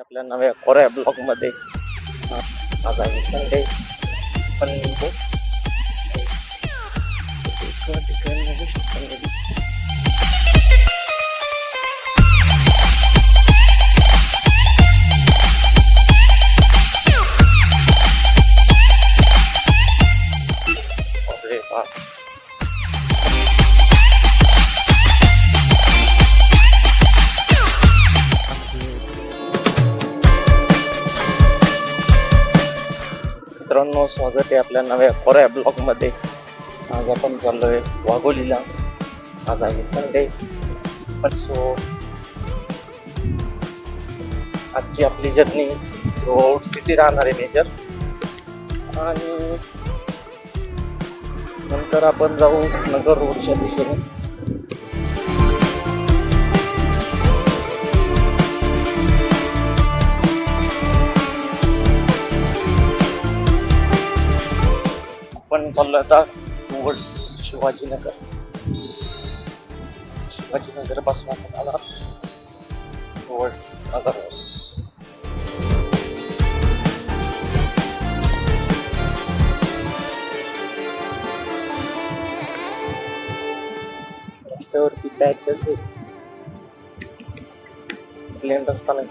आपल्या नव्या कोऱ्या ब्लॉग मध्ये. आज आहे संडे पण एका ठिकाणी बघू शकता. अरे वा, मित्रांनो, स्वागत आहे आपल्या नव्या कोऱ्या ब्लॉग मध्ये. आज आपण चाललोय वाघोलीला. आज आहे संडे पण आजची आपली जर्नी रोड सिटी राहणार आहे मेजर, आणि नंतर आपण जाऊ नगर रोडच्या दिशेने. आपण चाललो आता टुवर्ड्स शिवाजीनगर पासून आपण आला टुवर्ड्स नगर. रस्त्यावरती पॅचेस प्लेन रस्ता नाही.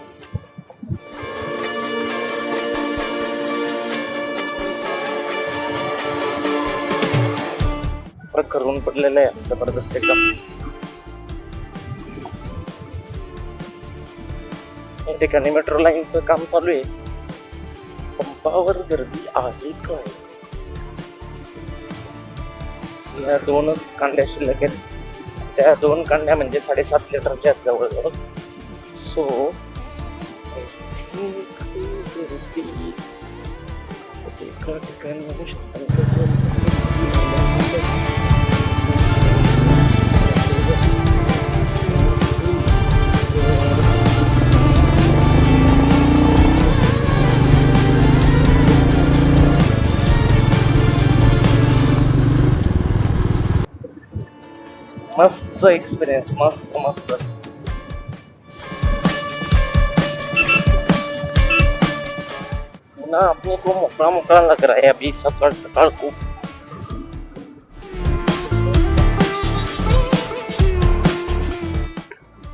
करून पडलेलं आहे जबरदस्त एकदम. या ठिकाणी मेट्रो लाईनचं काम चालू आहे. पंपावर गर्दी आहे काय? या दोनच कांड्या शिल्लक आहेत. त्या दोन कांड्या म्हणजे 7.5 लिटरच्या जवळजवळ. सो एका ठिकाणी मस्त एक्सपीरियंस, मस्त. ना अपने को मोकळा लग रहा है अभी. सकाळ खूप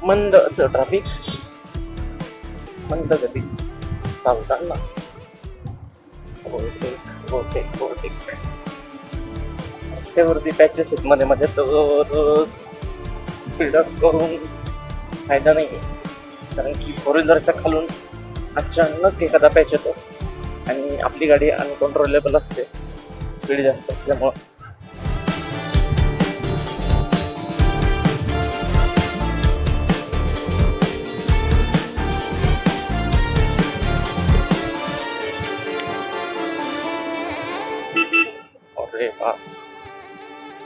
मंद असं ट्रॅफिक, मंद गती चालताना. रस्त्यावरती पॅचेस मध्ये मध्ये तर स्पीडअप करून फायदा नाही, कारण की 4 व्हीलरच्या खालून अचानक एखादा पॅच येतो आणि आपली गाडी अनकंट्रोलेबल असते स्पीड जास्त असल्यामुळं.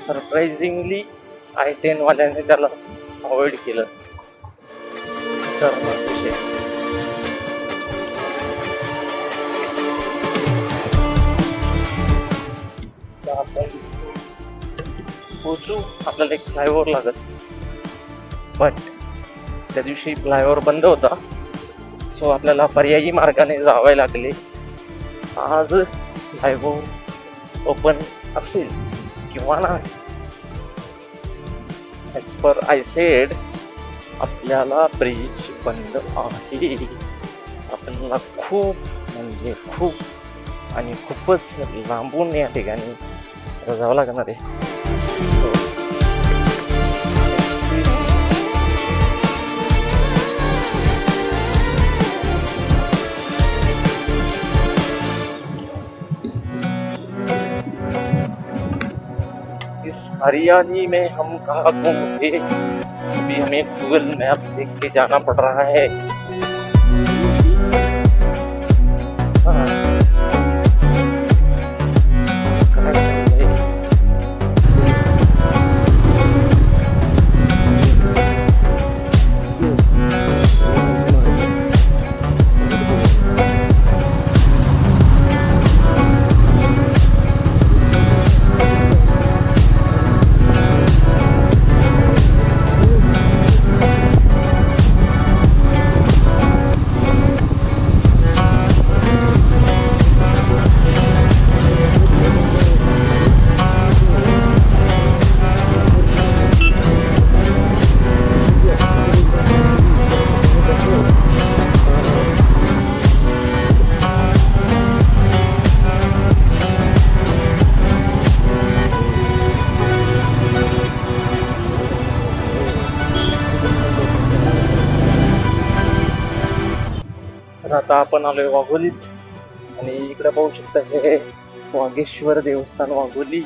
सरप्राइझिंगली i10 वाल्याने त्याला अवॉइड केलं. आपण पोचू. आपल्याला एक फ्लायओव्हर लागत, बट त्या दिवशी फ्लायओव्हर बंद होता, सो आपल्याला पर्यायी मार्गाने जावे लागले. आज फ्लायओव्हर ओपन असेल किंवा नाही. ॲज पर आय सेड, आपल्याला ब्रिज बंद आहे. आपल्याला खूप म्हणजे खूप आणि खूपच लांबून या ठिकाणी जावं लागणार आहे. हरियाणी में हम कहाँ घूमते, अभी हमें गूगल मैप देख के जाना पड़ रहा है. तर आता आपण आलोय वाघोलीत आणि इकडे पाहू शकता हे वाघेश्वर देवस्थान वाघोली.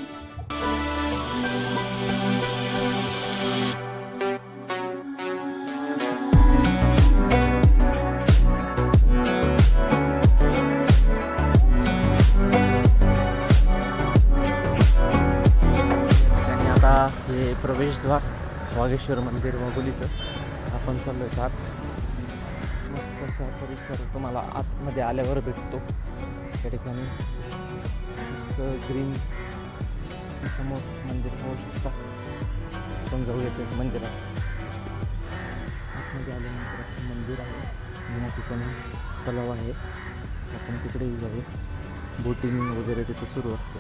आणि आता हे प्रवेशद्वार वाघेश्वर मंदिर वाघोलीचं आपण चाललोय आत. मस्त असा परिसर तुम्हाला आतमध्ये आल्यावर भेटतो. त्या ठिकाणी ग्रीन समोर मंदिर पाहू शकता. आपण जाऊया ते मंदिरात. आतमध्ये आल्यानंतर असं मंदिर आहे. या ठिकाणी तलाव आहे. आपण तिकडेही जाऊया. बोटिंग वगैरे तिथे सुरू असते.